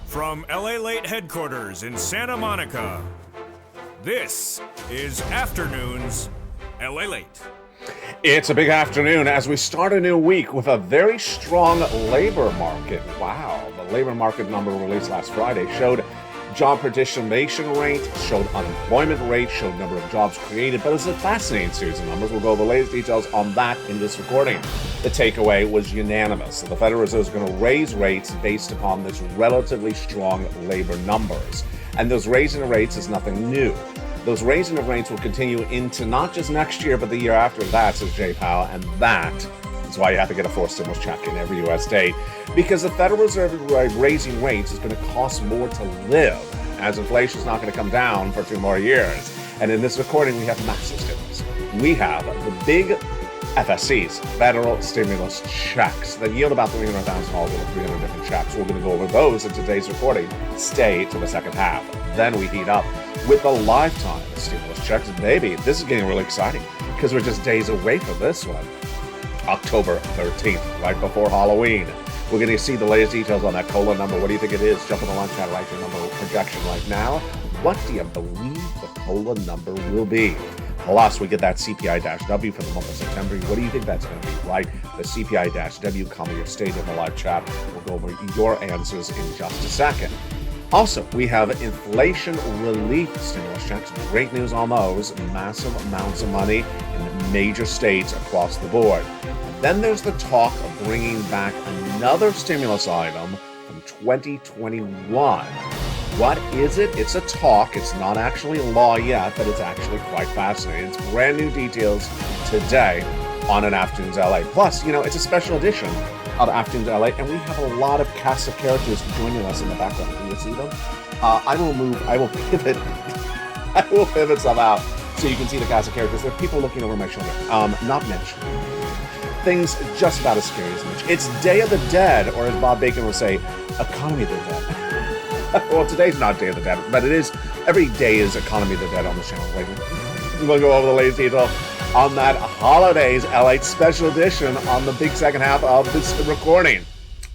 From LALATE headquarters in Santa Monica, this is Afternoons LALATE. It's a big afternoon as we start a new week with a very strong labor market. Wow, the labor market number released last Friday showed job participation rate, showed unemployment rate, showed number of jobs created, but it's a fascinating series of numbers. We'll go over the latest details on that in this recording. The takeaway was unanimous. So the Federal Reserve is going to raise rates based upon this relatively strong labor numbers. And those raising of rates is nothing new. Those raising of rates will continue into not just next year, but the year after that, says Jay Powell, and that is why you have to get a fourth stimulus check in every U.S. state, because the Federal Reserve raising rates is going to cost more to live, as inflation is not going to come down for 2 more years. And in this recording, we have massive stimulus. We have the big FSCs, federal stimulus checks, that yield about $300,000 over 300 different checks. We're going to go over those in today's recording. Stay to the second half. Then we heat up with the lifetime stimulus checks. Baby, this is getting really exciting because we're just days away from this one. October 13th, right before Halloween. We're going to see the latest details on that COLA number. What do you think it is? Jump in the lunch chat, write your number projection right now. What do you believe the COLA number will be? Plus, we get that CPI-W for the month of September. What do you think that's going to be, right? The CPI-W, comment your state in the live chat. We'll go over your answers in just a second. Also, we have inflation relief stimulus checks. Great news on those. Massive amounts of money in major states across the board. And then there's the talk of bringing back another stimulus item from 2021. What is it? It's a talk. It's not actually law yet, but it's actually quite fascinating. It's brand new details today on an Afternoons LA. Plus, it's a special edition of Afternoons LA, and we have a lot of cast of characters joining us in the background. Can you see them? I will pivot. I will pivot somehow so you can see the cast of characters. There are people looking over my shoulder. Not Mitch. Things just about as scary as Mitch. It's Day of the Dead, or as Bob Bacon will say, Economy of the Dead. Well, today's not Day of the Dead, but it is. Every day is Economy of the Dead on the channel lately. We'll go over the latest detail on that Holidays LA special edition on the big second half of this recording.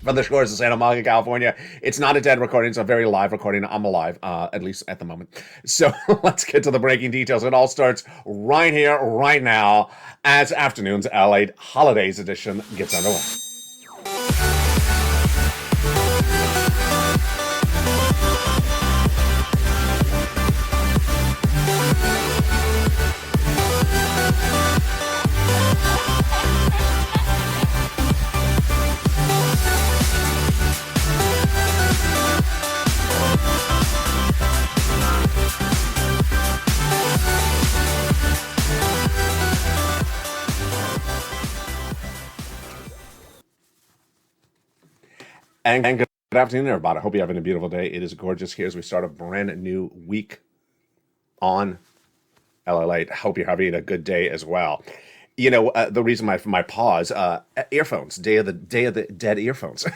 From the shores of Santa Monica, California. It's not a dead recording, it's a very live recording. I'm alive, at least at the moment. So let's get to the breaking details. It all starts right here, right now, as Afternoons LA Holidays edition gets underway. And good afternoon, everybody. I hope you're having a beautiful day. It is gorgeous here as we start a brand new week on LALATE. Hope you're having a good day as well. The reason for my pause, earphones, Day of the Dead earphones.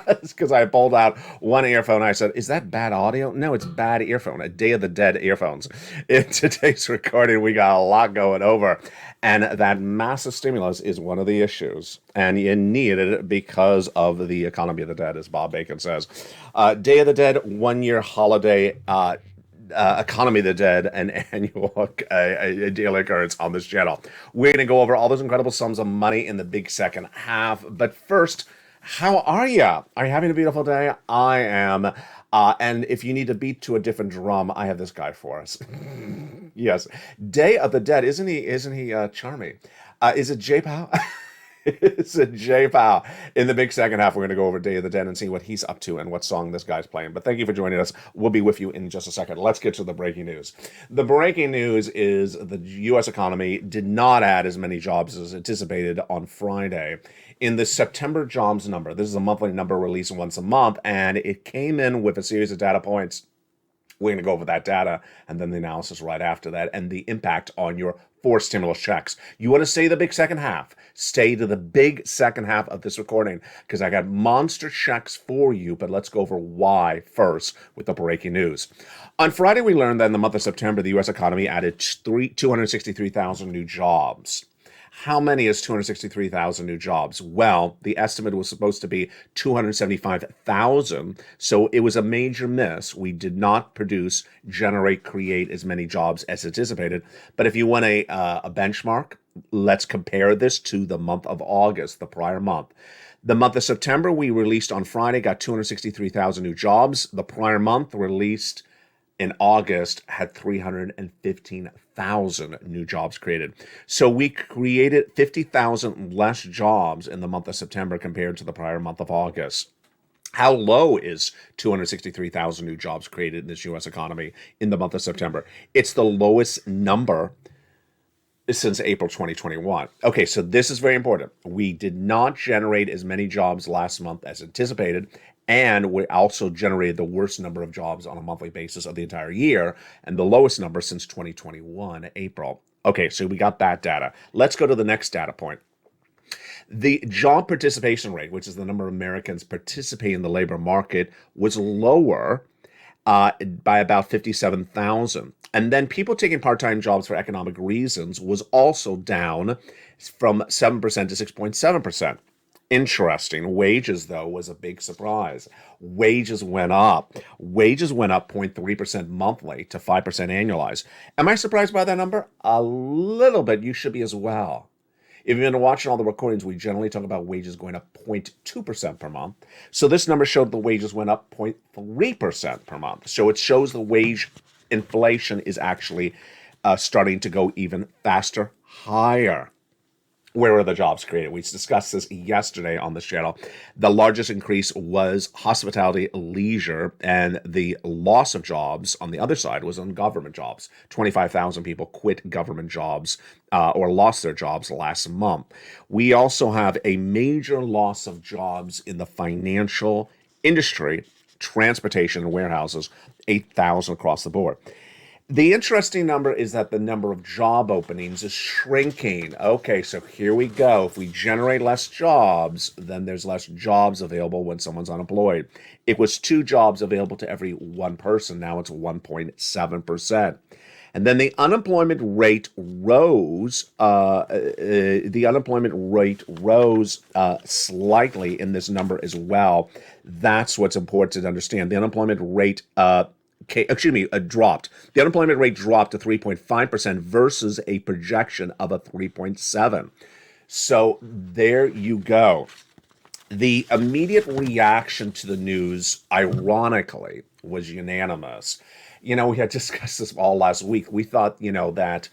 It's because I pulled out one earphone. I said, is that bad audio? No, it's bad earphone. A Day of the Dead earphones. In today's recording, we got a lot going over. And that massive stimulus is one of the issues. And you needed it because of the economy of the dead, as Bob Bacon says. Day of the Dead, 1 year holiday, Economy of the Dead, an annual daily occurrence on this channel. We're going to go over all those incredible sums of money in the big second half. But first, how are you? Are you having a beautiful day? I am. And if you need a beat to a different drum, I have this guy for us. Yes. Day of the Dead. Isn't he charming? Is it Jay Powell? It's a Jay Powell. In the big second half, we're going to go over Day of the Dead and see what he's up to and what song this guy's playing. But thank you for joining us. We'll be with you in just a second. Let's get to the breaking news. The breaking news is the U.S. economy did not add as many jobs as anticipated on Friday. In the September jobs number, this is a monthly number released once a month, and it came in with a series of data points. We're going to go over that data and then the analysis right after that and the impact on your 4 stimulus checks. You want to stay the big second half? Stay to the big second half of this recording because I got monster checks for you, but let's go over why first with the breaking news. On Friday, we learned that in the month of September, the U.S. economy added 263,000 new jobs. How many is 263,000 new jobs? Well, the estimate was supposed to be 275,000, so it was a major miss. We did not create as many jobs as anticipated. But if you want a benchmark, let's compare this to the month of August, the prior month. The month of September, we released on Friday, got 263,000 new jobs. The prior month, released in August, had 315,000 new jobs created. So we created 50,000 less jobs in the month of September compared to the prior month of August. How low is 263,000 new jobs created in this U.S. economy in the month of September? It's the lowest number since April 2021. Okay, so this is very important. We did not generate as many jobs last month as anticipated, and we also generated the worst number of jobs on a monthly basis of the entire year, and the lowest number since 2021, April. Okay, so we got that data. Let's go to the next data point. The job participation rate, which is the number of Americans participating in the labor market, was lower by about 57,000. And then people taking part-time jobs for economic reasons was also down from 7% to 6.7%. Interesting. Wages, though, was a big surprise. Wages went up. Wages went up 0.3% monthly to 5% annualized. Am I surprised by that number? A little bit. You should be as well. If you've been watching all the recordings, we generally talk about wages going up 0.2% per month. So this number showed the wages went up 0.3% per month. So it shows the wage inflation is actually starting to go even faster, higher. Where were the jobs created? We discussed this yesterday on this channel. The largest increase was hospitality, leisure, and the loss of jobs on the other side was on government jobs. 25,000 people quit government jobs or lost their jobs last month. We also have a major loss of jobs in the financial industry, transportation, and warehouses, 8,000 across the board. The interesting number is that the number of job openings is shrinking. Okay, so here we go. If we generate less jobs, then there's less jobs available when someone's unemployed. It was 2 jobs available to every 1 person. Now it's 1.7%. And then the unemployment rate rose. Slightly in this number as well. That's what's important to understand. The unemployment rate dropped. The unemployment rate dropped to 3.5% versus a projection of a 3.7. So there you go. The immediate reaction to the news, ironically, was unanimous. We had discussed this all last week. We thought, that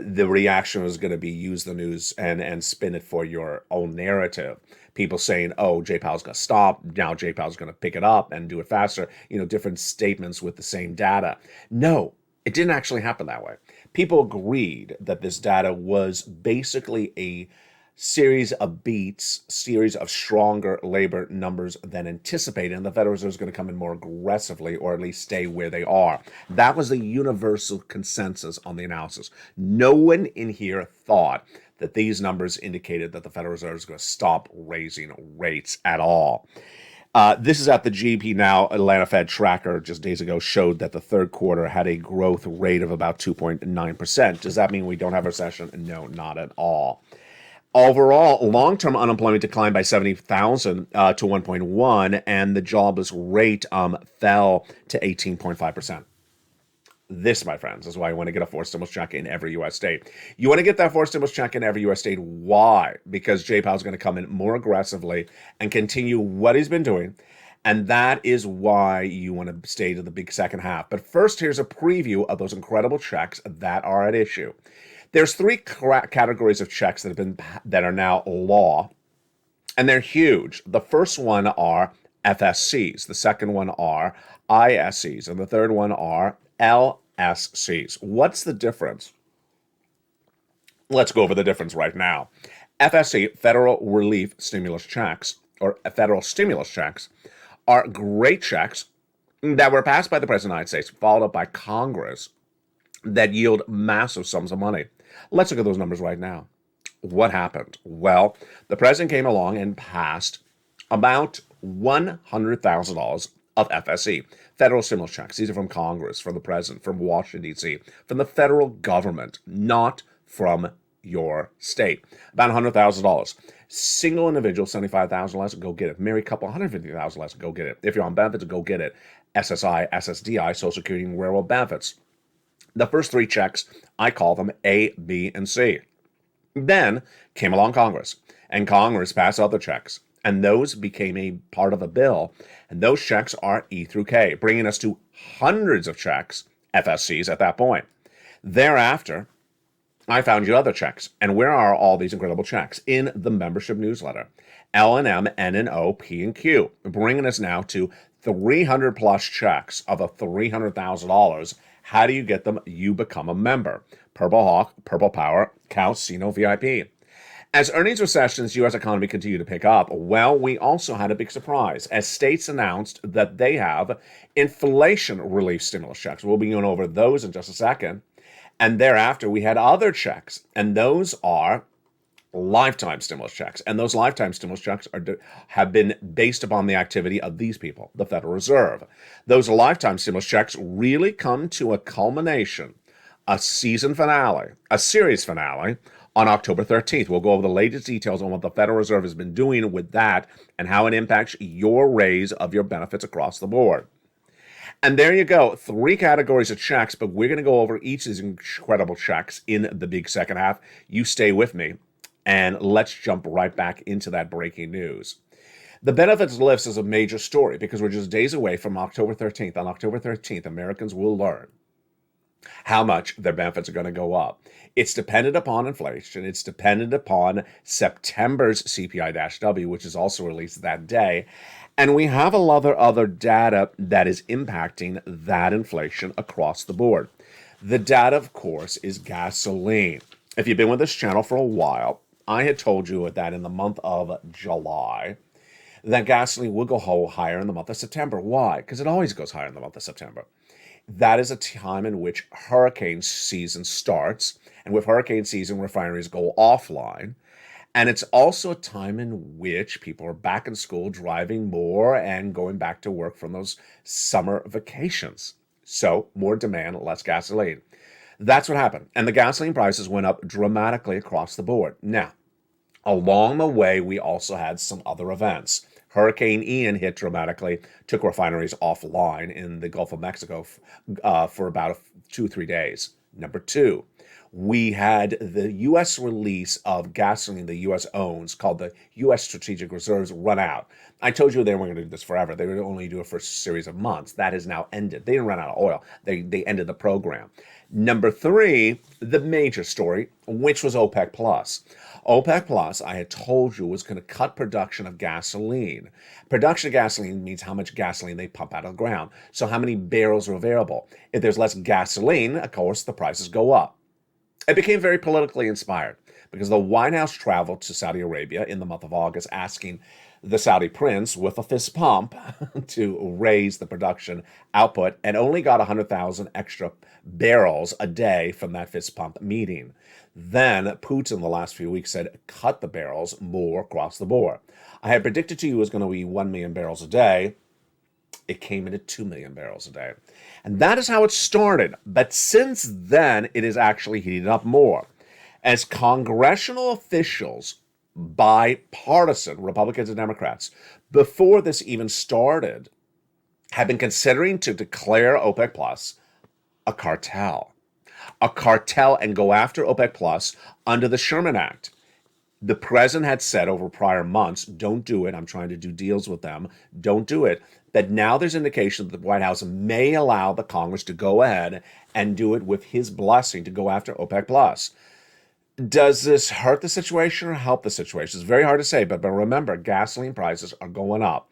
the reaction was going to be use the news and spin it for your own narrative. People saying, oh, Jay Powell's going to stop. Now Jay Powell's going to pick it up and do it faster. Different statements with the same data. No, it didn't actually happen that way. People agreed that this data was basically a series of beats, series of stronger labor numbers than anticipated, and the Federal Reserve is going to come in more aggressively, or at least stay where they are. That was the universal consensus on the analysis. No one in here thought that these numbers indicated that the Federal Reserve is going to stop raising rates at all. This is at the GDP Now Atlanta Fed tracker just days ago, showed that the third quarter had a growth rate of about 2.9%. Does that mean we don't have a recession? No, not at all. Overall, long-term unemployment declined by 70,000 to 1.1, and the jobless rate fell to 18.5%. This, my friends, is why you want to get a forced stimulus check in every U.S. state. You want to get that forced stimulus check in every U.S. state. Why? Because Jay Powell's going to come in more aggressively and continue what he's been doing. And that is why you want to stay to the big second half. But first, here's a preview of those incredible checks that are at issue. There's 3 categories of checks that are now law, and they're huge. The first one are FSCs. The second one are ISCs, and the third one are LSCs. What's the difference? Let's go over the difference right now. FSC, Federal Relief Stimulus Checks, or federal stimulus checks, are great checks that were passed by the President of the United States, followed up by Congress, that yield massive sums of money. Let's look at those numbers right now. What happened? Well, the president came along and passed about $100,000 of FSC, federal stimulus checks. These are from Congress, from the president, from Washington, D.C., from the federal government, not from your state. About $100,000. Single individual, $75,000 less, go get it. Married couple, $150,000 less, go get it. If you're on benefits, go get it. SSI, SSDI, Social Security, and railroad benefits. The first three checks, I call them A, B, and C. Then came along Congress, and Congress passed other checks, and those became a part of a bill, and those checks are E through K, bringing us to hundreds of checks, FSCs at that point. Thereafter, I found you other checks, and where are all these incredible checks? In the membership newsletter. L&M, N&O, P, and Q, bringing us now to 300 plus checks of a $300,000. How do you get them? You become a member. Purple Hawk, Purple Power, Calcino VIP. As earnings recession's U.S. economy continued to pick up, well, we also had a big surprise as states announced that they have inflation relief stimulus checks. We'll be going over those in just a second. And thereafter, we had other checks, and those are lifetime stimulus checks. And those lifetime stimulus checks have been based upon the activity of these people, the Federal Reserve. Those lifetime stimulus checks really come to a culmination, a season finale, a series finale on October 13th. We'll go over the latest details on what the Federal Reserve has been doing with that and how it impacts your raise of your benefits across the board. And there you go, three categories of checks, but we're going to go over each of these incredible checks in the big second half. You stay with me, and let's jump right back into that breaking news. The benefits lifts is a major story because we're just days away from October 13th. On October 13th, Americans will learn how much their benefits are going to go up. It's dependent upon inflation. It's dependent upon September's CPI-W, which is also released that day. And we have a lot of other data that is impacting that inflation across the board. The data, of course, is gasoline. If you've been with this channel for a while, I had told you that in the month of July, that gasoline will go higher in the month of September. Why? Because it always goes higher in the month of September. That is a time in which hurricane season starts. And with hurricane season, refineries go offline. And it's also a time in which people are back in school, driving more and going back to work from those summer vacations. So more demand, less gasoline. That's what happened. And the gasoline prices went up dramatically across the board. Now, along the way, we also had some other events. Hurricane Ian hit dramatically, took refineries offline in the Gulf of Mexico for about 2 or 3 days. Number two, we had the U.S. release of gasoline the U.S. owns called the U.S. Strategic Reserves run out. I told you they weren't going to do this forever. They would only do it for a series of months. That has now ended. They didn't run out of oil. They ended the program. Number three, the major story, which was OPEC Plus. OPEC Plus, I had told you, was going to cut production of gasoline. Production of gasoline means how much gasoline they pump out of the ground. So how many barrels are available. If there's less gasoline, of course, the prices go up. It became very politically inspired because the White House traveled to Saudi Arabia in the month of August asking the Saudi prince with a fist pump to raise the production output and only got 100,000 extra barrels a day from that fist pump meeting. Then Putin the last few weeks said, cut the barrels more across the board. I had predicted to you it was going to be 1 million barrels a day. It came in at 2 million barrels a day. And that is how it started. But since then, it is actually heating up more. As congressional officials, bipartisan, Republicans and Democrats, before this even started, have been considering to declare OPEC Plus a cartel and go after OPEC Plus under the Sherman Act. The president had said over prior months, don't do it. I'm trying to do deals with them. Don't do it. But now there's indication that the White House may allow the Congress to go ahead and do it with his blessing to go after OPEC Plus. Does this hurt the situation or help the situation? It's very hard to say, but remember, gasoline prices are going up.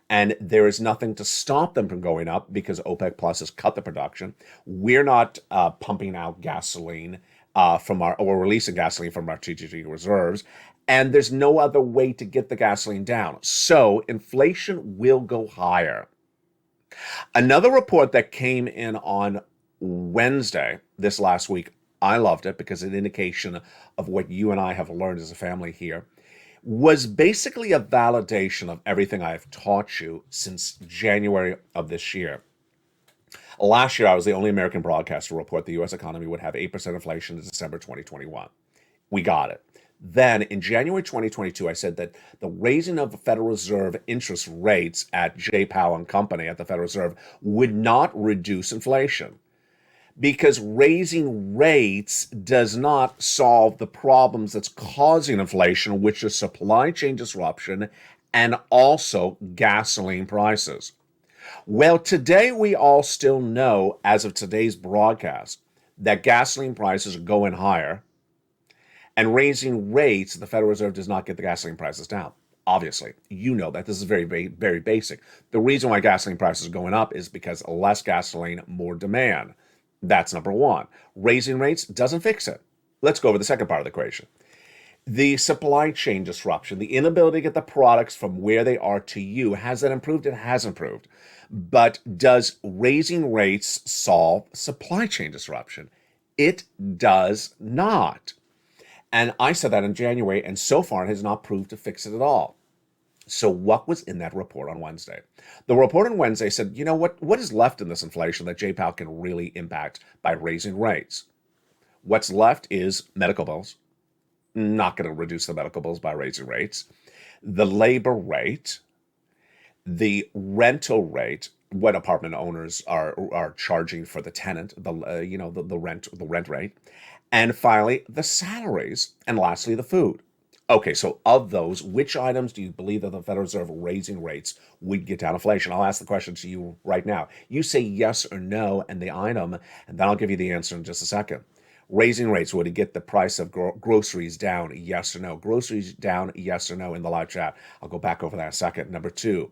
And there is nothing to stop them from going up because OPEC Plus has cut the production. We're not pumping out gasoline or releasing gasoline from our strategic reserves. And there's no other way to get the gasoline down. So inflation will go higher. Another report that came in on Wednesday this last week, I loved it because it's an indication of what you and I have learned as a family here, was basically a validation of everything I've taught you since January of this year. Last year, I was the only American broadcaster to report the U.S. economy would have 8% inflation in December 2021. We got it. Then in January 2022, I said that the raising of the Federal Reserve interest rates at J. Powell and Company at the Federal Reserve would not reduce inflation, because raising rates does not solve the problems that's causing inflation, which is supply chain disruption and also gasoline prices. Well, today we all still know, as of today's broadcast, that gasoline prices are going higher, and raising rates, the Federal Reserve does not get the gasoline prices down. Obviously, you know that. This is very, very, very basic. The reason why gasoline prices are going up is because less gasoline, more demand. That's number one. Raising rates doesn't fix it. Let's go over the second part of the equation. The supply chain disruption, the inability to get the products from where they are to you, has that improved? It has improved. But does raising rates solve supply chain disruption? It does not. And I said that in January, and so far it has not proved to fix it at all. So what was in that report on Wednesday? The report on Wednesday said, you know what is left in this inflation that J. Powell can really impact by raising rates? What's left is medical bills. Not going to reduce the medical bills by raising rates. The labor rate, the rental rate, what apartment owners are charging for the tenant, the rent rate, and finally the salaries, and lastly the food. Okay, so of those, which items do you believe that the Federal Reserve raising rates would get down inflation? I'll ask the question to you right now. You say yes or no, and the item, and then I'll give you the answer in just a second. Raising rates, would it get the price of groceries down, yes or no? Groceries down, yes or no, in the live chat. I'll go back over that in a second. Number two,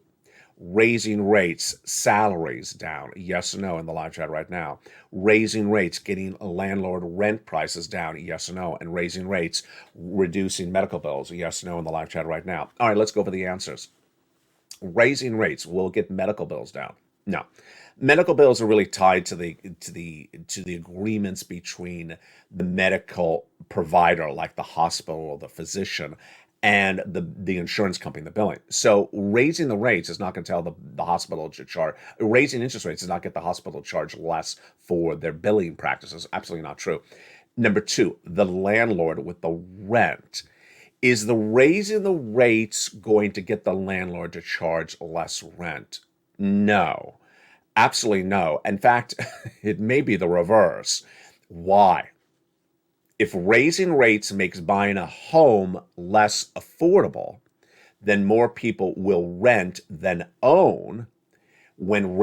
raising rates, salaries down, yes or no, in the live chat right now. Raising rates, getting landlord rent prices down, yes or no. And raising rates, reducing medical bills, yes or no, in the live chat right now. All right, let's go over the answers. Raising rates will get medical bills down. No. Medical bills are really tied to the agreements between the medical provider, like the hospital or the physician, and the insurance company, the billing. So raising the rates is not going to tell the hospital to charge. Raising interest rates does not get the hospital to charge less for their billing practices. Absolutely not true. Number two, the landlord with the rent. Is the raising the rates going to get the landlord to charge less rent? No. Absolutely no. In fact, it may be the reverse. Why? If raising rates makes buying a home less affordable, then more people will rent than own. When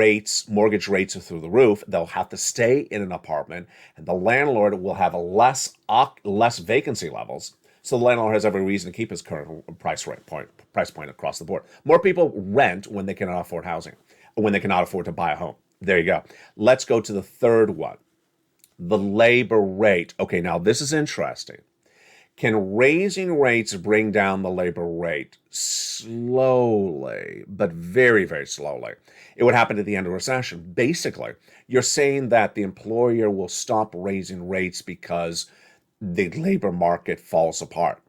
mortgage rates are through the roof, they'll have to stay in an apartment, and the landlord will have less vacancy levels. So the landlord has every reason to keep his current price point across the board. More people rent when they cannot afford housing, when they cannot afford to buy a home. There you go. Let's go to the third one, the labor rate. Okay, now this is interesting. Can raising rates bring down the labor rate? Slowly, but very, very slowly. It would happen at the end of a recession. Basically, you're saying that the employer will stop raising rates because the labor market falls apart.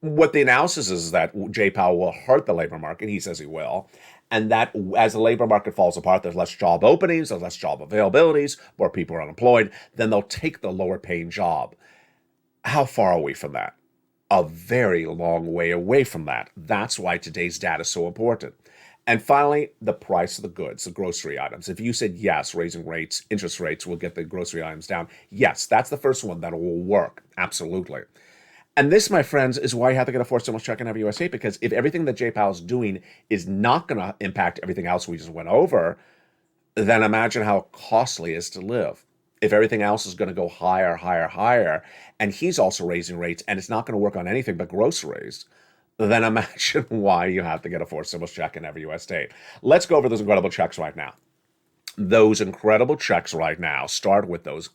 What the analysis is that J. Powell will hurt the labor market. He says he will. And that as the labor market falls apart, there's less job openings, there's less job availabilities, more people are unemployed, then they'll take the lower paying job. How far are we from that? A very long way away from that. That's why today's data is so important. And finally, the price of the goods, the grocery items. If you said yes, raising rates, interest rates will get the grocery items down. Yes, that's the first one that will work. Absolutely. And this, my friends, is why you have to get a forced stimulus check in every US state, because if everything that J. Powell's doing is not going to impact everything else we just went over, then imagine how costly it is to live. If everything else is going to go higher, higher, higher, and he's also raising rates, and it's not going to work on anything but groceries, then imagine why you have to get a forced stimulus check in every US state. Let's go over those incredible checks right now. Those incredible checks right now start with those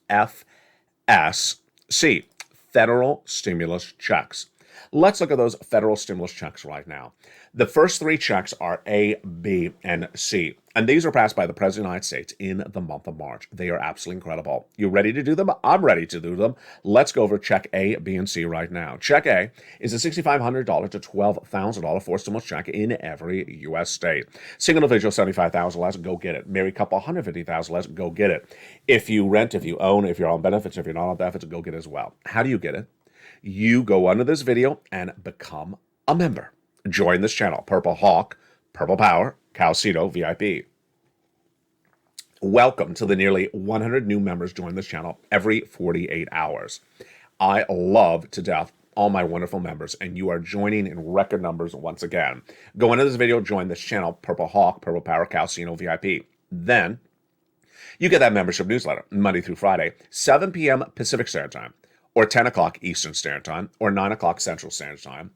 FSC. Federal stimulus checks. Let's look at those federal stimulus checks right now. The first three checks are A, B, and C. And these are passed by the President of the United States in the month of March. They are absolutely incredible. You ready to do them? I'm ready to do them. Let's go over check A, B, and C right now. Check A is a $6,500 to $12,000 forced stimulus check in every U.S. state. Single individual, $75,000 less, go get it. Married couple, $150,000 less, go get it. If you rent, if you own, if you're on benefits, if you're not on benefits, go get it as well. How do you get it? You go under this video and become a member. Join this channel, Purple Hawk, Purple Power, Calcito VIP. Welcome to the nearly 100 new members join this channel every 48 hours. I love to death all my wonderful members, and you are joining in record numbers once again. Go into this video, join this channel, Purple Hawk, Purple Power, Calcino VIP. Then you get that membership newsletter Monday through Friday, 7 p.m. Pacific Standard Time, or 10 o'clock Eastern Standard Time, or 9 o'clock Central Standard Time,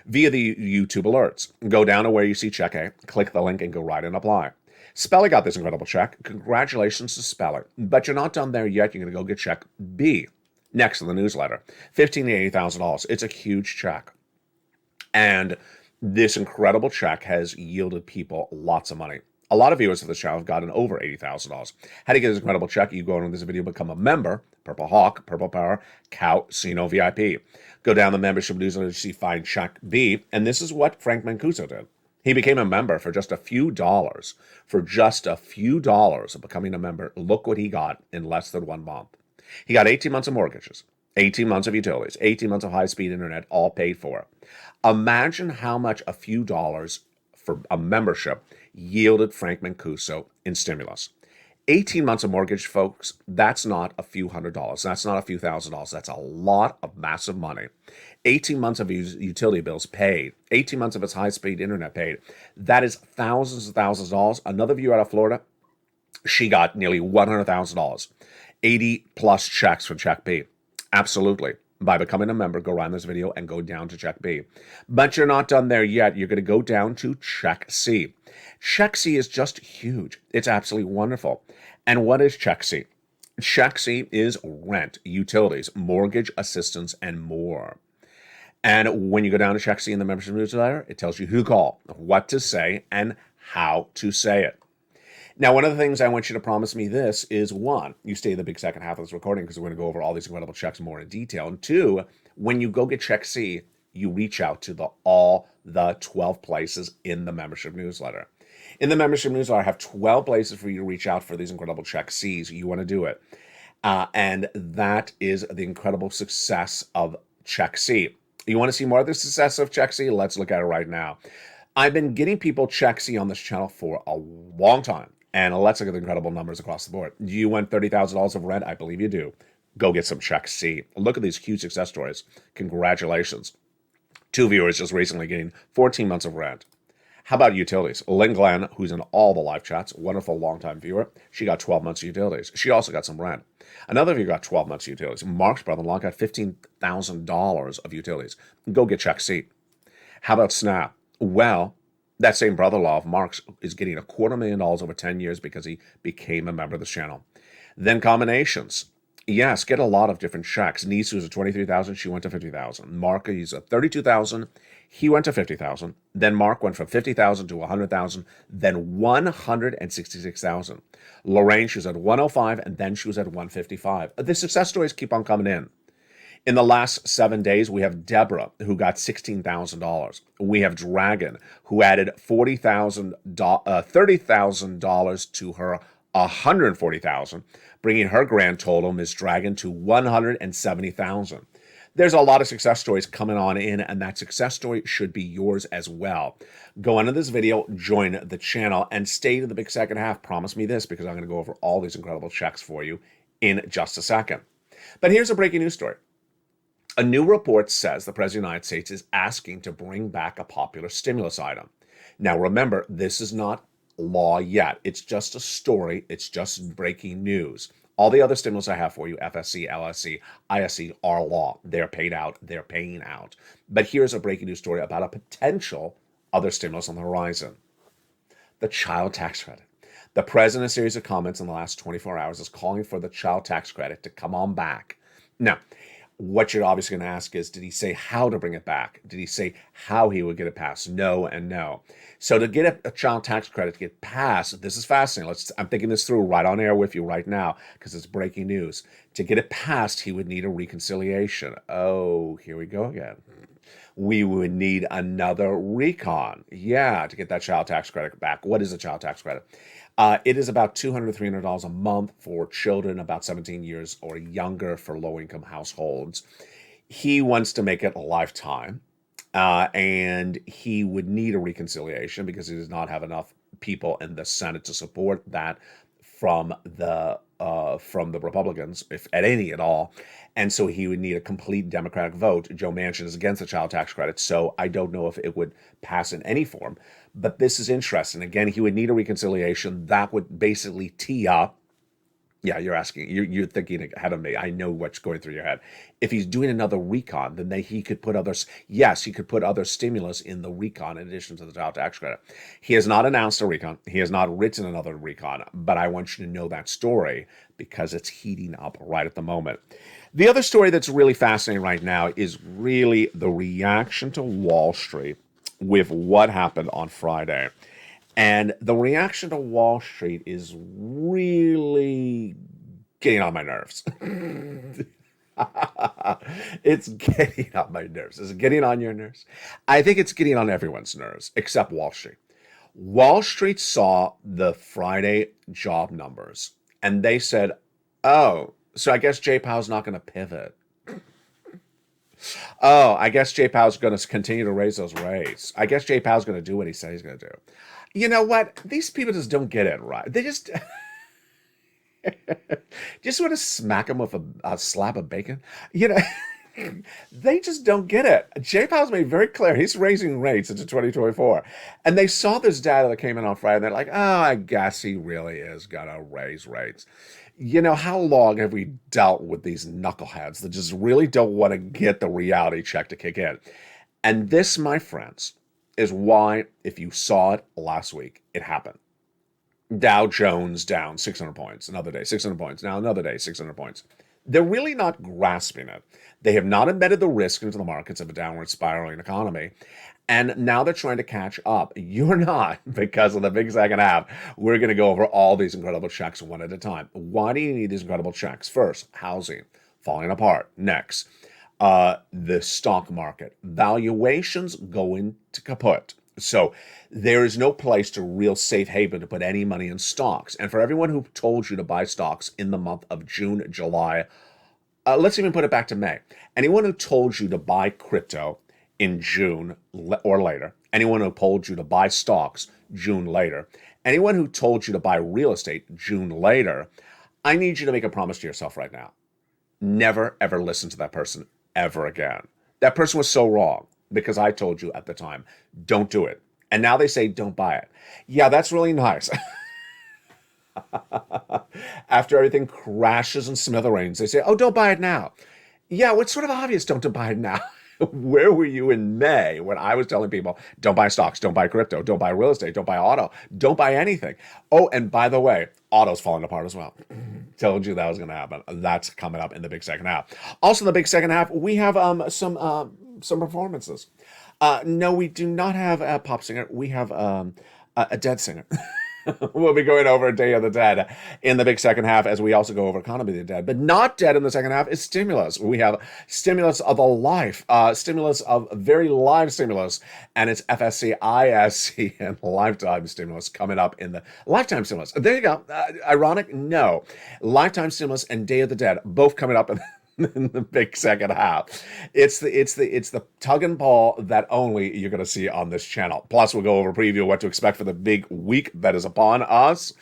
via the YouTube alerts. Go down to where you see Check A, click the link, and go right and apply. Speller got this incredible check. Congratulations to Speller. But you're not done there yet. You're going to go get check B next to the newsletter. $15,000 to $80,000. It's a huge check. And this incredible check has yielded people lots of money. A lot of viewers of this channel have gotten over $80,000. How do you get this incredible check? You go into this video, become a member, Purple Hawk, Purple Power, Calcino VIP. Go down the membership newsletter to see Find Check B. And this is what Frank Mancuso did. He became a member for just a few dollars. For just a few dollars of becoming a member, look what he got in less than 1 month. He got 18 months of mortgages, 18 months of utilities, 18 months of high-speed internet, all paid for. Imagine how much a few dollars for a membership yielded Frank Mancuso in stimulus. 18 months of mortgage, folks, that's not a few $100s. That's not a few $1,000s. That's a lot of massive money. 18 months of his utility bills paid. 18 months of his high-speed internet paid. That is thousands and thousands of dollars. Another viewer out of Florida, she got nearly $100,000. 80-plus checks from Check B. Absolutely. By becoming a member, go around this video and go down to Check B. But you're not done there yet. You're going to go down to Check C. Check C is just huge. It's absolutely wonderful. And what is Check C? Check C is rent, utilities, mortgage assistance, and more. And when you go down to Check C in the membership newsletter, it tells you who to call, what to say, and how to say it. Now, one of the things I want you to promise me this is, one, you stay the big second half of this recording because we're going to go over all these incredible checks more in detail. And two, when you go get Check C, you reach out to all the 12 places in the membership newsletter. In the membership newsletter, I have 12 places for you to reach out for these incredible Check Cs. You want to do it. And that is the incredible success of Check C. You want to see more of the success of Check C? Let's look at it right now. I've been getting people Check C on this channel for a long time. And let's look at the incredible numbers across the board. Do you want $30,000 of rent? I believe you do. Go get some Check C. Look at these huge success stories. Congratulations. 2 viewers just recently getting 14 months of rent. How about utilities? Lynn Glenn, who's in all the live chats, wonderful longtime viewer, she got 12 months of utilities. She also got some rent. Another viewer got 12 months of utilities. Mark's brother-in-law got $15,000 of utilities. Go get Check C. How about SNAP? Well, that same brother-in-law of Mark's is getting $250,000 over 10 years because he became a member of this channel. Then combinations. Yes, get a lot of different checks. Niece, who's at $23,000, she went to $50,000. Mark, he's at $32,000, he went to $50,000. Then Mark went from $50,000 to $100,000, then $166,000. Lorraine, she was at $105,000, and then she was at $155,000. The success stories keep on coming in. In the last 7 days, we have Deborah, who got $16,000. We have Dragon, who added $30,000 to her $140,000, bringing her grand total, Ms. Dragon, to $170,000. There's a lot of success stories coming on in, and that success story should be yours as well. Go into this video, join the channel, and stay to the big second half. Promise me this, because I'm going to go over all these incredible checks for you in just a second. But here's a breaking news story. A new report says the President of the United States is asking to bring back a popular stimulus item. Now, remember, this is not law yet. It's just a story. It's just breaking news. All the other stimulus I have for you, FSC, LSC, ISC, are law. They're paid out. They're paying out. But here's a breaking news story about a potential other stimulus on the horizon. The child tax credit. The president, in a series of comments in the last 24 hours, is calling for the child tax credit to come on back. Now, what you're obviously going to ask is, did he say how to bring it back? Did he say how he would get it passed? No and no. So to get a child tax credit to get passed, this is fascinating. I'm thinking this through right on air with you right now because it's breaking news. To get it passed, he would need a reconciliation. Oh, here we go again. We would need another recon. Yeah, to get that child tax credit back. What is a child tax credit? It is about $200 to $300 a month for children about 17 years or younger for low-income households. He wants to make it a lifetime, and he would need a reconciliation because he does not have enough people in the Senate to support that from the Republicans, if at any at all. And so he would need a complete Democratic vote. Joe Manchin is against the child tax credit, so I don't know if it would pass in any form. But this is interesting. Again, he would need a reconciliation that would basically tee up. Yeah, you're asking, you're thinking ahead of me. I know what's going through your head. If he's doing another recon, then he could put he could put other stimulus in the recon in addition to the child tax credit. He has not announced a recon. He has not written another recon, but I want you to know that story because it's heating up right at the moment. The other story that's really fascinating right now is really the reaction to Wall Street with what happened on Friday. And the reaction to Wall Street is really getting on my nerves. It's getting on my nerves. Is it getting on your nerves? I think it's getting on everyone's nerves, except Wall Street. Wall Street saw the Friday job numbers, and they said, oh, so I guess Jay Powell's not going to pivot. Oh, I guess Jay Powell's going to continue to raise those rates. I guess Jay Powell's going to do what he said he's going to do. You know what? These people just don't get it right. They just want to smack them with a slab of bacon. You know, they just don't get it. Jay Powell's made very clear he's raising rates into 2024. And they saw this data that came in on Friday, and they're like, oh, I guess he really is going to raise rates. You know, how long have we dealt with these knuckleheads that just really don't want to get the reality check to kick in? And this, my friends, is why, if you saw it last week, it happened. Dow Jones down 600 points, another day, 600 points, now another day, 600 points. They're really not grasping it. They have not embedded the risk into the markets of a downward spiraling economy. And now they're trying to catch up. You're not, because of the big second half. We're going to go over all these incredible checks one at a time. Why do you need these incredible checks? First, housing falling apart. Next, the stock market. Valuations going to kaput. So there is no place to real safe haven to put any money in stocks. And for everyone who told you to buy stocks in the month of June, July, let's even put it back to May. Anyone who told you to buy crypto in June or later, anyone who told you to buy stocks June later, anyone who told you to buy real estate June later, I need you to make a promise to yourself right now. Never, ever listen to that person ever again. That person was so wrong because I told you at the time, don't do it. And now they say, don't buy it. Yeah, that's really nice. After everything crashes and smithereens, they say, oh, don't buy it now. Yeah, well, it's sort of obvious don't buy it now. Where were you in May when I was telling people, don't buy stocks, don't buy crypto, don't buy real estate, don't buy auto, don't buy anything? Oh, and by the way, auto's falling apart as well. Told you that was going to happen. That's coming up in the big second half. Also in the big second half, we have some performances. No, we do not have a pop singer. We have a dead singer. We'll be going over Day of the Dead in the big second half as we also go over Economy of the Dead. But not dead in the second half is stimulus. We have stimulus of a life, stimulus of very live stimulus, and it's FSC, ISC, and lifetime stimulus coming up in the lifetime stimulus. There you go. Ironic? No. Lifetime stimulus and Day of the Dead both coming up in the big second half. It's the tug and pull that only you're going to see on this channel. Plus, we'll go over a preview of what to expect for the big week that is upon us.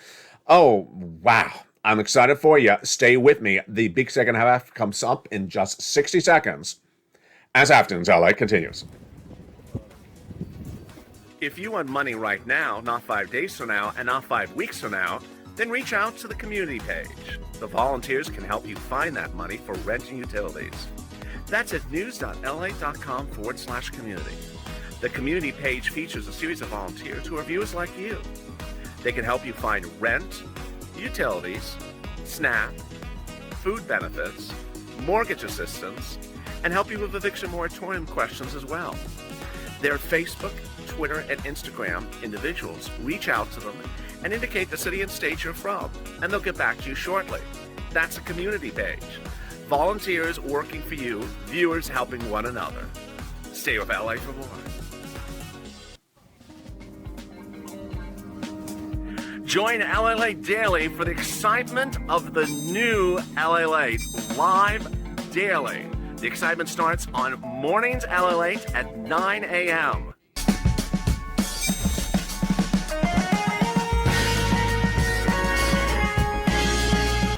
Oh, wow. I'm excited for you. Stay with me. The big second half comes up in just 60 seconds as Afternoons LA continues. If you want money right now, not 5 days from now, and not 5 weeks from now, then reach out to the community page. The volunteers can help you find that money for rent and utilities. That's at news.la.com/community. The community page features a series of volunteers who are viewers like you. They can help you find rent, utilities, SNAP, food benefits, mortgage assistance, and help you with eviction moratorium questions as well. Their Facebook, Twitter, and Instagram individuals reach out to them and indicate the city and state you're from, and they'll get back to you shortly. That's a community page. Volunteers working for you, viewers helping one another. Stay with LA for more. Join LALATE daily for the excitement of the new LALATE live daily The excitement starts on mornings LALATE at 9 a.m.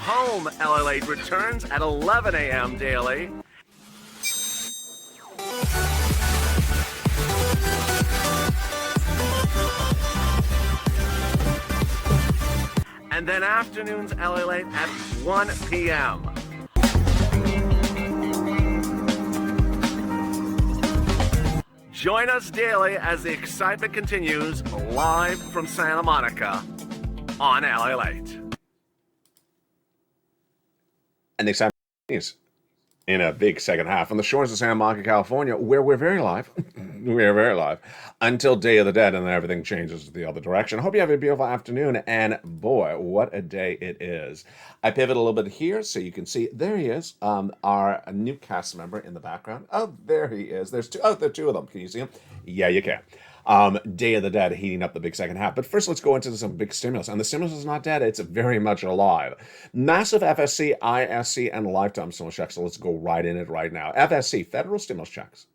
Home LALATE returns at 11 a.m. daily. And then afternoons LALATE at 1 p.m. Join us daily as the excitement continues live from Santa Monica on LALATE. And the excitement continues in a big second half on the shores of Santa Monica, California, where we're very live. We are very live until Day of the Dead, and then everything changes the other direction. I hope you have a beautiful afternoon, and boy, what a day it is. I pivot a little bit here so you can see. There he is, our new cast member in the background. Oh, there he is. There's two. Oh, there are two of them. Can you see him? Yeah, you can. Day of the Dead heating up the big second half. But first, let's go into some big stimulus. And the stimulus is not dead. It's very much alive. Massive FSC, ISC, and lifetime stimulus checks. So let's go right in it right now. FSC, federal stimulus checks.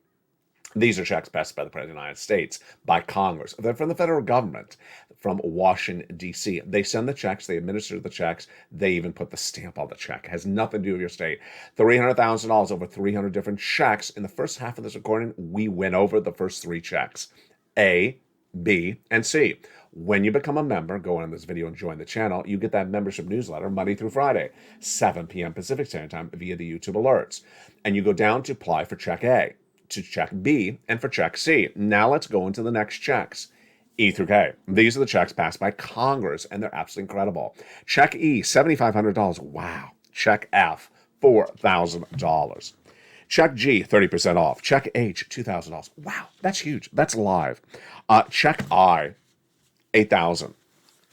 These are checks passed by the President of the United States, by Congress. They're from the federal government, from Washington, D.C. They send the checks. They administer the checks. They even put the stamp on the check. It has nothing to do with your state. $300,000, over 300 different checks. In the first half of this recording, we went over the first three checks. A, B, and C. When you become a member, go on this video and join the channel, you get that membership newsletter Monday through Friday, 7 p.m. Pacific Standard Time via the YouTube alerts. And you go down to apply for check A, to check B, and for check C. Now let's go into the next checks. E through K. These are the checks passed by Congress, and they're absolutely incredible. Check E, $7,500. Wow. Check F, $4,000. Check G, 30% off. Check H, $2,000. Wow, that's huge. That's live. Check I, $8,000.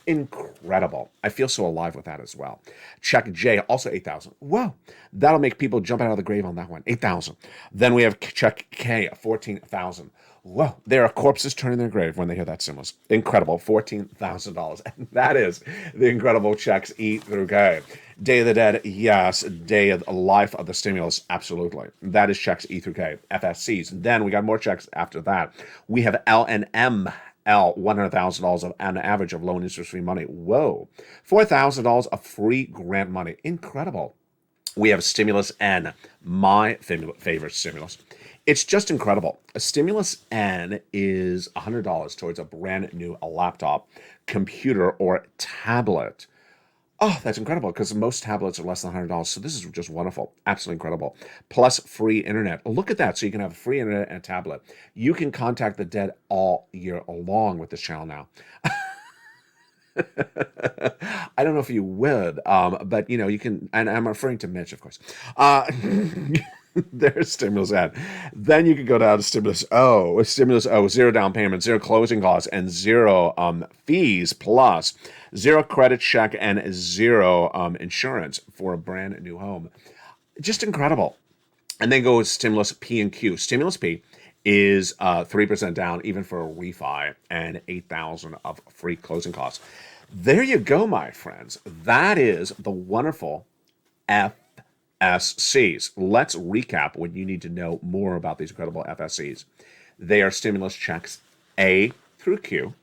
Incredible. I feel so alive with that as well. Check J, also $8,000. Whoa, that'll make people jump out of the grave on that one. $8,000. Then we have check K, $14,000. Whoa, there are corpses turning their grave when they hear that stimulus. Incredible, $14,000. And that is the incredible checks E through K. Day of the Dead, yes. Day of the life of the stimulus, absolutely. That is checks E through K. FSCs. Then we got more checks after that. We have L and M. L, $100,000 of an average of loan interest-free money. Whoa. $4,000 of free grant money. Incredible. We have Stimulus N, my favorite stimulus. It's just incredible. A Stimulus N is $100 towards a brand new laptop, computer, or tablet. Oh, that's incredible, because most tablets are less than $100. So this is just wonderful. Absolutely incredible. Plus free internet. Look at that. So you can have free internet and a tablet. You can contact the dead all year long with this channel now. I don't know if you would, but you know, you can, and I'm referring to Mitch, of course. There's Stimulus N. Then you can go down to Stimulus O. Stimulus O, 0 down payment, 0 closing costs, and 0 fees, plus 0 credit check and 0 insurance for a brand new home. Just incredible. And then goes Stimulus P and Q. Stimulus P is 3% down, even for a refi, and $8,000 of free closing costs. There you go, my friends. That is the wonderful FSCs. Let's recap what you need to know more about these incredible FSCs. They are stimulus checks A through Q.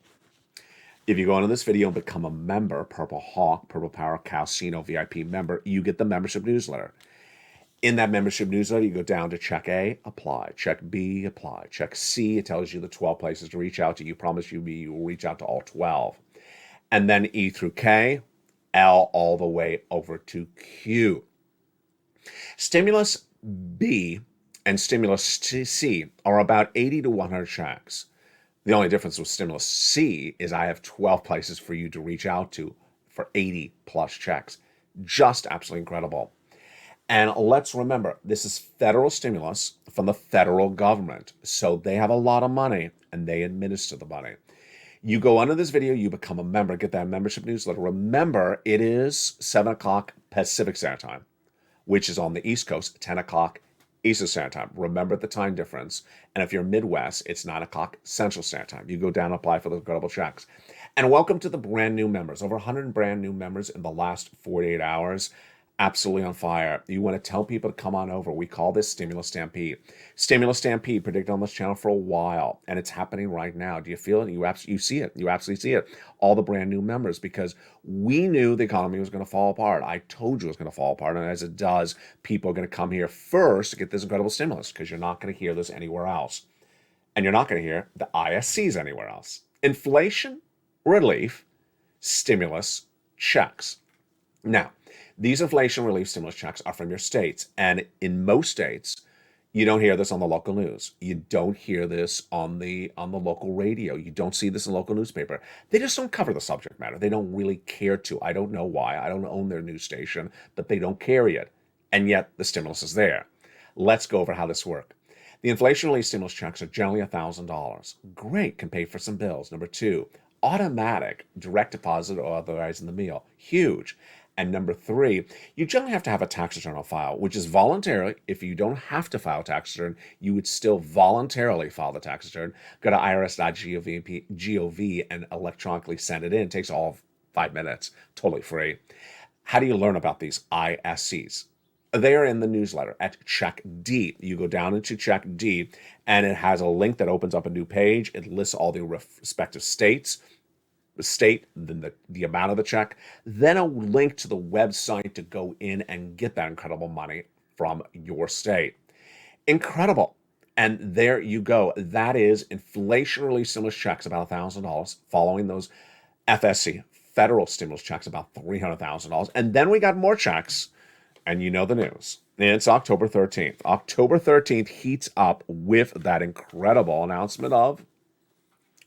If you go into this video and become a member, Purple Hawk, Purple Power, Casino VIP member, you get the membership newsletter. In that membership newsletter, you go down to check A, apply. Check B, apply. Check C, it tells you the 12 places to reach out to. You promise you will reach out to all 12. And then E through K, L all the way over to Q. Stimulus B and Stimulus C are about 80 to 100 checks. The only difference with Stimulus C is I have 12 places for you to reach out to for 80 plus checks. Just absolutely incredible. And let's remember, this is federal stimulus from the federal government. So they have a lot of money and they administer the money. You go under this video, you become a member, get that membership newsletter. Remember, it is 7 o'clock Pacific Standard Time, which is on the East Coast, 10 o'clock Eastern Standard Time. Remember the time difference. And if you're Midwest, it's 9 o'clock Central Standard Time. You go down and apply for those incredible checks. And welcome to the brand new members. Over 100 brand new members in the last 48 hours. absolutely on fire. You want to tell people to come on over. We call this Stimulus Stampede. Stimulus Stampede predicted on this channel for a while, and it's happening right now. Do you feel it? You see it. You absolutely see it. All the brand new members, because we knew the economy was going to fall apart. I told you it was going to fall apart, and as it does, people are going to come here first to get this incredible stimulus, because you're not going to hear this anywhere else. And you're not going to hear the ISCs anywhere else. Inflation relief, stimulus checks. Now, these inflation relief stimulus checks are from your states. And in most states, you don't hear this on the local news. You don't hear this on the local radio. You don't see this in the local newspaper. They just don't cover the subject matter. They don't really care to. I don't know why. I don't own their news station, but they don't carry it. And yet the stimulus is there. Let's go over how this works. The inflation relief stimulus checks are generally $1,000. Great, can pay for some bills. Number two, automatic direct deposit or otherwise in the mail. Huge. And number three, you generally have to have a tax return on file, which is voluntary. If you don't have to file a tax return, you would still voluntarily file the tax return. Go to irs.gov and electronically send it in. It takes all 5 minutes, totally free. How do you learn about these ISCs? They are in the newsletter at Check D. You go down into Check D, and it has a link that opens up a new page. It lists all the respective states, the state, then the amount of the check, then a link to the website to go in and get that incredible money from your state. Incredible. And there you go. That is inflation relief stimulus checks, about $1,000, following those FSC, federal stimulus checks, about $300,000. And then we got more checks, and you know the news. It's October 13th. October 13th heats up with that incredible announcement of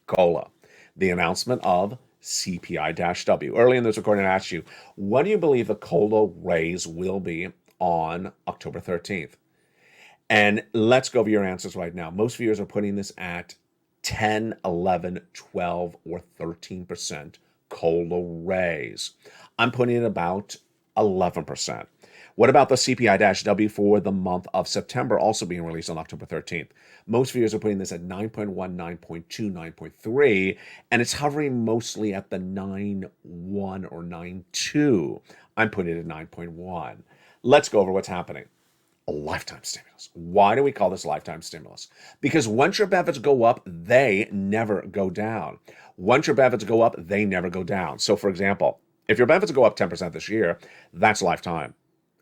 COLA. The announcement of CPI-W. Early in this recording, I asked you, what do you believe the COLA raise will be on October 13th? And let's go over your answers right now. Most viewers are putting this at 10, 11, 12, or 13% COLA raise. I'm putting it about 11%. What about the CPI-W for the month of September, also being released on October 13th? Most viewers are putting this at 9.1, 9.2, 9.3, and it's hovering mostly at the 9.1 or 9.2. I'm putting it at 9.1. Let's go over what's happening. A lifetime stimulus. Why do we call this lifetime stimulus? Because once your benefits go up, they never go down. Once your benefits go up, they never go down. So, for example, if your benefits go up 10% this year, that's lifetime.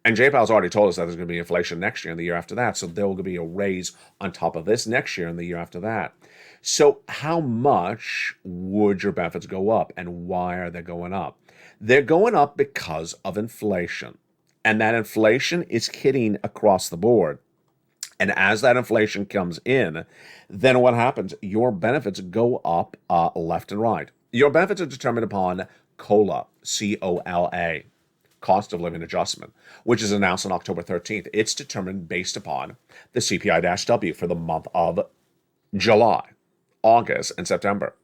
And JPAL's already told us that there's going to be inflation next year and the year after that. So there will be a raise on top of this next year and the year after that. So how much would your benefits go up, and why are they going up? They're going up because of inflation. And that inflation is hitting across the board. And as that inflation comes in, then what happens? Your benefits go up left and right. Your benefits are determined upon COLA, C-O-L-A. Cost of living adjustment, which is announced on October 13th. It's determined based upon the CPI-W for the month of July, August, and September.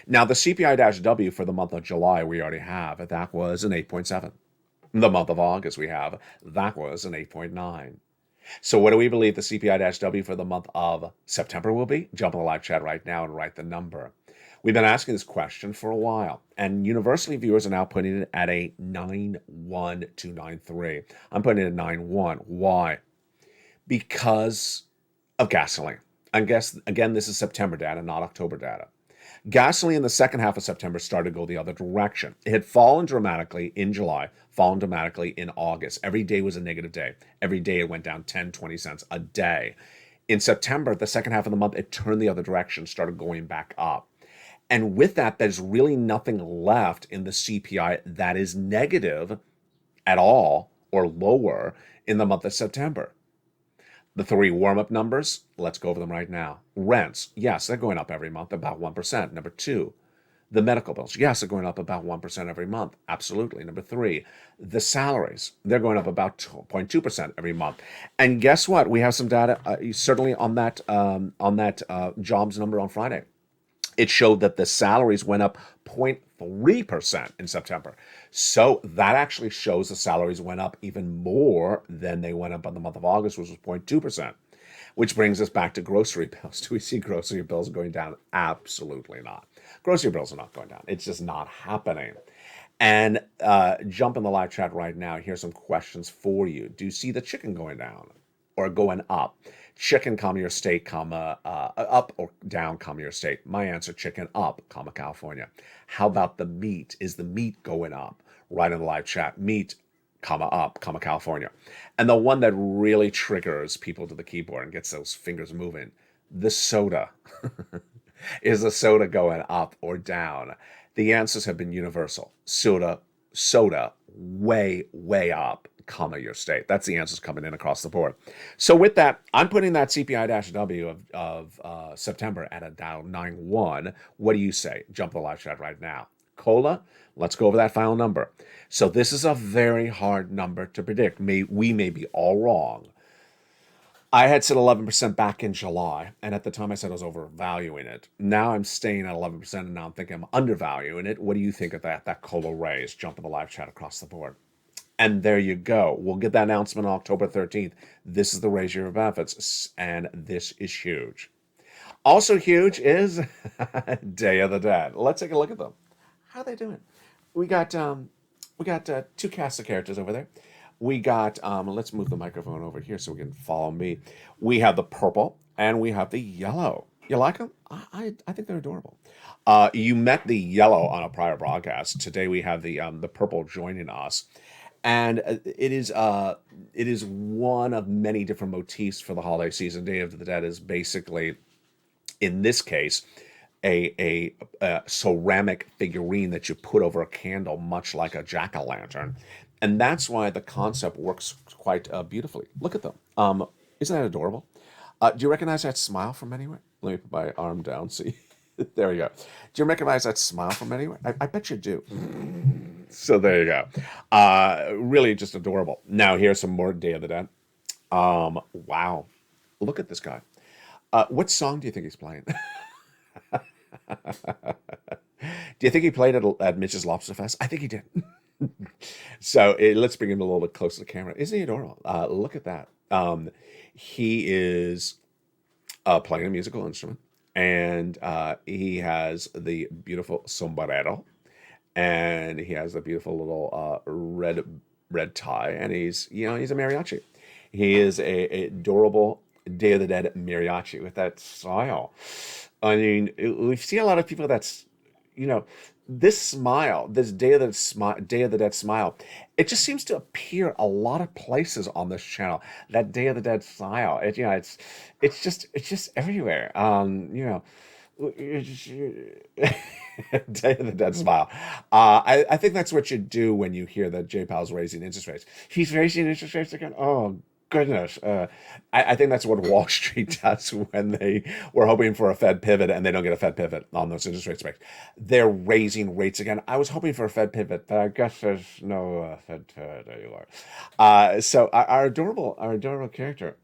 Now, the CPI-W for the month of July, we already have. That was an 8.7. The month of August, we have. That was an 8.9. So what do we believe the CPI-W for the month of September will be? Jump in the live chat right now and write the number. We've been asking this question for a while, and universally viewers are now putting it at a 9.1 to 9.3. I'm putting it at 9.1. Why? Because of gasoline. I guess, again, this is September data, not October data. Gasoline in the second half of September started to go the other direction. It had fallen dramatically in July, fallen dramatically in August. Every day was a negative day. Every day it went down 10, 20 cents a day. In September, the second half of the month, it turned the other direction, started going back up. And with that, there's really nothing left in the CPI that is negative at all or lower in the month of September. The three warm-up numbers, let's go over them right now. Rents, yes, they're going up every month, about 1%. Number two, the medical bills, yes, they're going up about 1% every month. Absolutely. Number three, the salaries, they're going up about 0.2% every month. And guess what? We have some data, certainly on that jobs number on Friday. It showed that the salaries went up 0.3% in September. So that actually shows the salaries went up even more than they went up in the month of August, which was 0.2%. Which brings us back to grocery bills. Do we see grocery bills going down? Absolutely not. Grocery bills are not going down. It's just not happening. And jump in the live chat right now. Here's some questions for you. Do you see the chicken going down or going up? Chicken, comma, your state, comma, up or down, comma, your state. My answer, chicken, up, comma, California. How about the meat? Is the meat going up? Right in the live chat. Meat, comma, up, comma, California. And the one that really triggers people to the keyboard and gets those fingers moving, the soda. Is the soda going up or down? The answers have been universal. Soda, way, way up, comma, your state. That's the answers coming in across the board. So with that, I'm putting that CPI-W of September at a Dow 9.1. What do you say? Jump the live chat right now. Cola, let's go over that final number. So this is a very hard number to predict. We may be all wrong. I had said 11% back in July, and at the time I said I was overvaluing it. Now I'm staying at 11%, and now I'm thinking I'm undervaluing it. What do you think of that? That Cola raise, jump in the live chat across the board. And there you go. We'll get that announcement on October 13th. This is the raise your benefits, and this is huge. Also huge is Day of the Dead. Let's take a look at them. How are they doing? We got two cast of characters over there. We got, let's move the microphone over here so we can follow me. We have the purple and we have the yellow. You like them? I think they're adorable. You met the yellow on a prior broadcast. Today we have the purple joining us. And it is one of many different motifs for the holiday season. Day of the Dead is basically, in this case, a ceramic figurine that you put over a candle, much like a jack-o'-lantern. And that's why the concept works quite beautifully. Look at them. Isn't that adorable? Do you recognize that smile from anywhere? Let me put my arm down. See, there we go. Do you recognize that smile from anywhere? I bet you do. So there you go. Really just adorable. Now here's some more Day of the Dead. Wow. Look at this guy. What song do you think he's playing? Do you think he played at Mitch's Lobster Fest? I think he did. So let's bring him a little bit closer to the camera. Isn't he adorable? Look at that. He is playing a musical instrument, and he has the beautiful sombrero, and he has the beautiful little red tie, and he's a mariachi. He is a adorable Day of the Dead mariachi with that style. I mean, we see a lot of people that's, this smile, this Day of the Dead smile, it just seems to appear a lot of places on this channel. That Day of the Dead style, it's just everywhere. Day of the Dead smile. I think that's what you do when you hear that J-Powell's raising interest rates. He's raising interest rates again. Oh goodness. I think that's what Wall Street does when they were hoping for a Fed pivot and they don't get a Fed pivot on those interest rate specs. They're raising rates again. I was hoping for a Fed pivot, but I guess there's no Fed pivot. There you are. So our adorable character,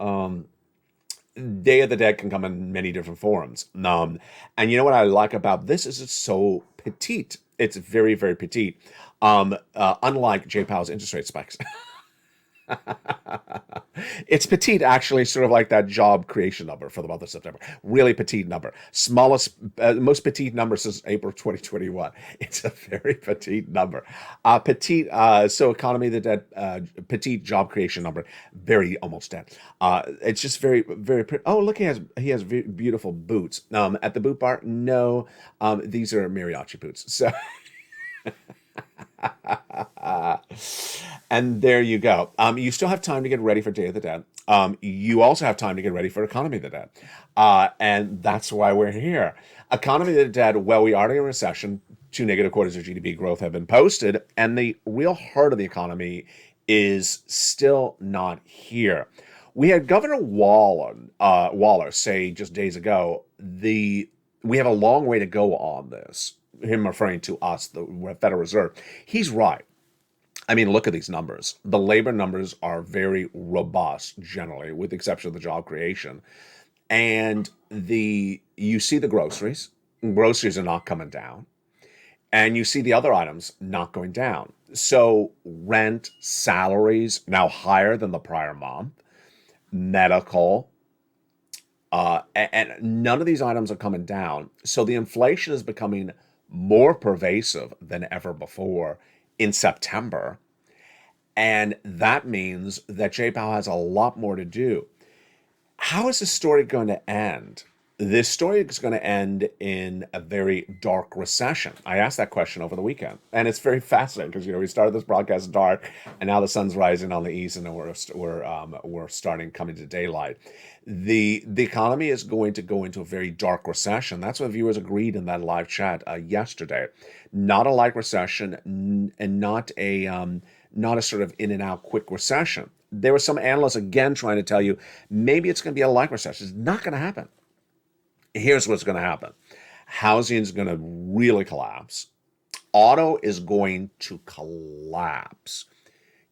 Day of the Dead can come in many different forms. And you know what I like about this is it's so petite. It's very, very petite. Unlike J-Powell's interest rate spikes. It's petite, actually, sort of like that job creation number for the month of September. Really petite number. Smallest, most petite number since April 2021. It's a very petite number. Petite, so economy of the dead, petite job creation number, very almost dead. It's just very, very pretty. Oh, look, he has beautiful boots. At the boot bar, no, these are mariachi boots. So. And there you go. You still have time to get ready for Day of the Dead. You also have time to get ready for Economy of the Dead. And that's why we're here. Economy of the Dead, well, we are in a recession. 2 negative quarters of GDP growth have been posted. And the real heart of the economy is still not here. We had Governor Waller say just days ago, we have a long way to go on this. Him referring to us, the Federal Reserve. He's right. I mean, look at these numbers. The labor numbers are very robust, generally, with the exception of the job creation. And you see the groceries. Groceries are not coming down. And you see the other items not going down. So rent, salaries, now higher than the prior month. Medical. And none of these items are coming down. So the inflation is becoming more pervasive than ever before in September. And that means that Jay Powell has a lot more to do. How is this story going to end? This story is going to end in a very dark recession. I asked that question over the weekend, and it's very fascinating because we started this broadcast dark, and now the sun's rising on the east, and we're starting coming to daylight. The economy is going to go into a very dark recession. That's what viewers agreed in that live chat yesterday. Not a light recession, and not a sort of in and out quick recession. There were some analysts again trying to tell you maybe it's going to be a light recession. It's not going to happen. Here's what's going to happen. Housing is going to really collapse. Auto is going to collapse.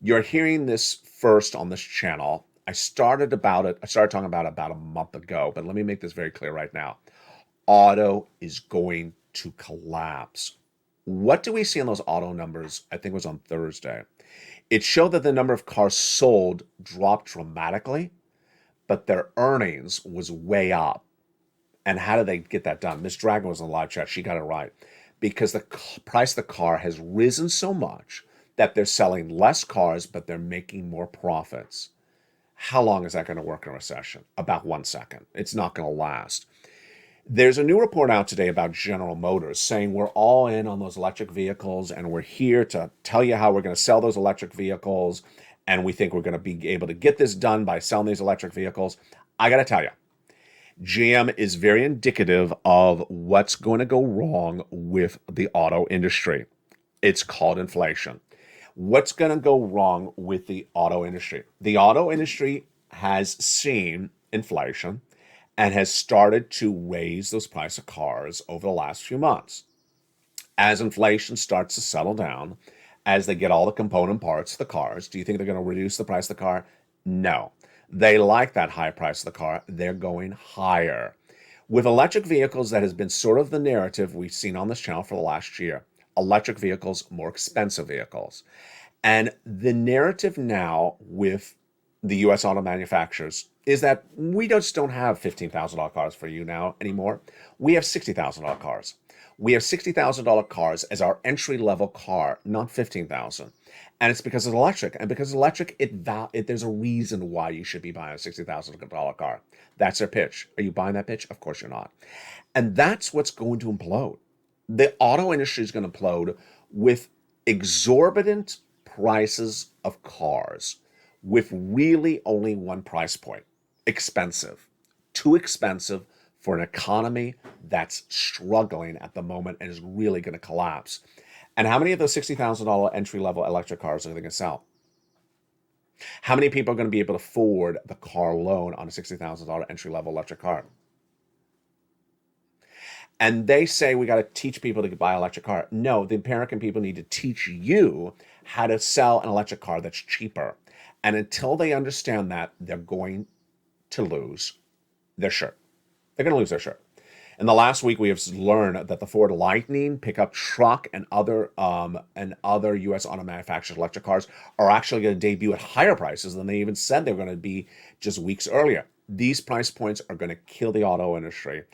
You're hearing this first on this channel. I started talking about it about a month ago, but let me make this very clear right now. Auto is going to collapse. What do we see in those auto numbers? I think it was on Thursday. It showed that the number of cars sold dropped dramatically, but their earnings was way up. And how did they get that done? Miss Dragon was in the live chat. She got it right. Because the price of the car has risen so much that they're selling less cars, but they're making more profits. How long is that going to work in a recession? About 1 second. It's not going to last. There's a new report out today about General Motors saying we're all in on those electric vehicles, and we're here to tell you how we're going to sell those electric vehicles, and we think we're going to be able to get this done by selling these electric vehicles. I got to tell you, GM is very indicative of what's going to go wrong with the auto industry. It's called inflation. What's going to go wrong with the auto industry? The auto industry has seen inflation and has started to raise those price of cars over the last few months. As inflation starts to settle down, as they get all the component parts of the cars, do you think they're going to reduce the price of the car? No. They like that high price of the car. They're going higher. With electric vehicles, that has been sort of the narrative we've seen on this channel for the last year. Electric vehicles, more expensive vehicles. And the narrative now with the U.S. auto manufacturers is that we just don't have $15,000 cars for you now anymore. We have $60,000 cars. We have $60,000 cars as our entry-level car, not $15,000. And it's because it's electric. And because it's electric, there's a reason why you should be buying a $60,000 car. That's their pitch. Are you buying that pitch? Of course you're not. And that's what's going to implode. The auto industry is going to implode with exorbitant prices of cars with really only one price point. Expensive. Too expensive for an economy that's struggling at the moment and is really going to collapse. And how many of those $60,000 entry-level electric cars are they going to sell? How many people are going to be able to afford the car loan on a $60,000 entry-level electric car? And they say we got to teach people to buy an electric car. No, the American people need to teach you how to sell an electric car that's cheaper. And until they understand that, they're going to lose their shirt. They're going to lose their shirt. In the last week, we have learned that the Ford Lightning pickup truck and other U.S. auto manufacturers' electric cars are actually going to debut at higher prices than they even said they were going to be just weeks earlier. These price points are going to kill the auto industry.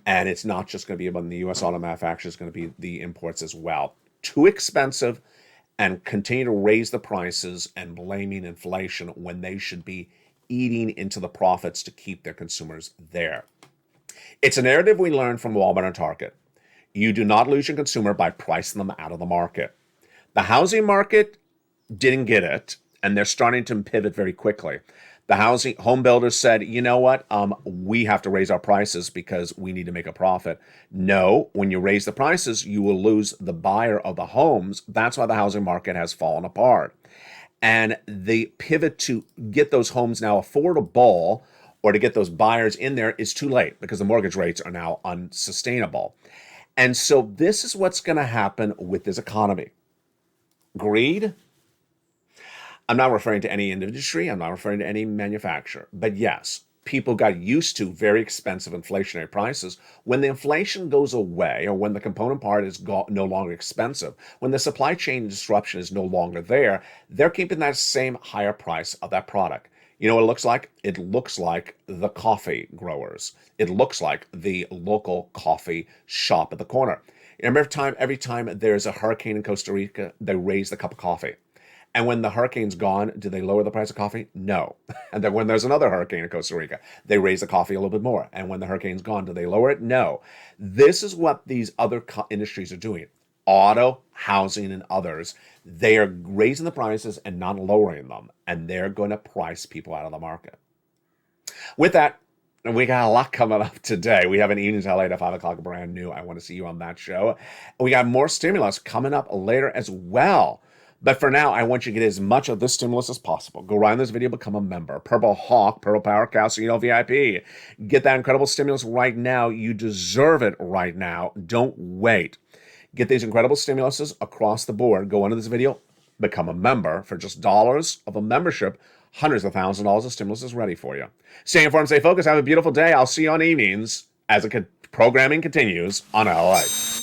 And it's not just going to be about the U.S. auto manufacturers, it's going to be the imports as well. Too expensive, and continue to raise the prices and blaming inflation when they should be eating into the profits to keep their consumers there. It's a narrative we learned from Walmart and Target. You do not lose your consumer by pricing them out of the market. The housing market didn't get it, and they're starting to pivot very quickly. The home builders said, you know what, we have to raise our prices because we need to make a profit. No, when you raise the prices, you will lose the buyer of the homes. That's why the housing market has fallen apart. And the pivot to get those homes now affordable or to get those buyers in there is too late because the mortgage rates are now unsustainable. And so this is what's going to happen with this economy. Greed. I'm not referring to any industry. I'm not referring to any manufacturer. But yes, people got used to very expensive inflationary prices. When the inflation goes away, or when the component part is no longer expensive, when the supply chain disruption is no longer there, they're keeping that same higher price of that product. You know what it looks like? It looks like the coffee growers. It looks like the local coffee shop at the corner. Every time there's a hurricane in Costa Rica, they raise the cup of coffee. And when the hurricane's gone, do they lower the price of coffee? No. And then when there's another hurricane in Costa Rica, they raise the coffee a little bit more. And when the hurricane's gone, do they lower it? No. This is what these other industries are doing. Auto, housing, and others. They are raising the prices and not lowering them. And they're going to price people out of the market. With that, we got a lot coming up today. We have an Evenings LALATE at 5 o'clock, brand new. I want to see you on that show. We got more stimulus coming up later as well. But for now, I want you to get as much of this stimulus as possible. Go right in this video, become a member. Purple Hawk, Purple Power, Casino VIP. Get that incredible stimulus right now. You deserve it right now. Don't wait. Get these incredible stimuluses across the board. Go into this video, become a member. For just dollars of a membership, hundreds of thousands of dollars of stimulus is ready for you. Stay informed, stay focused. Have a beautiful day. I'll see you on evenings as programming continues on LALATE.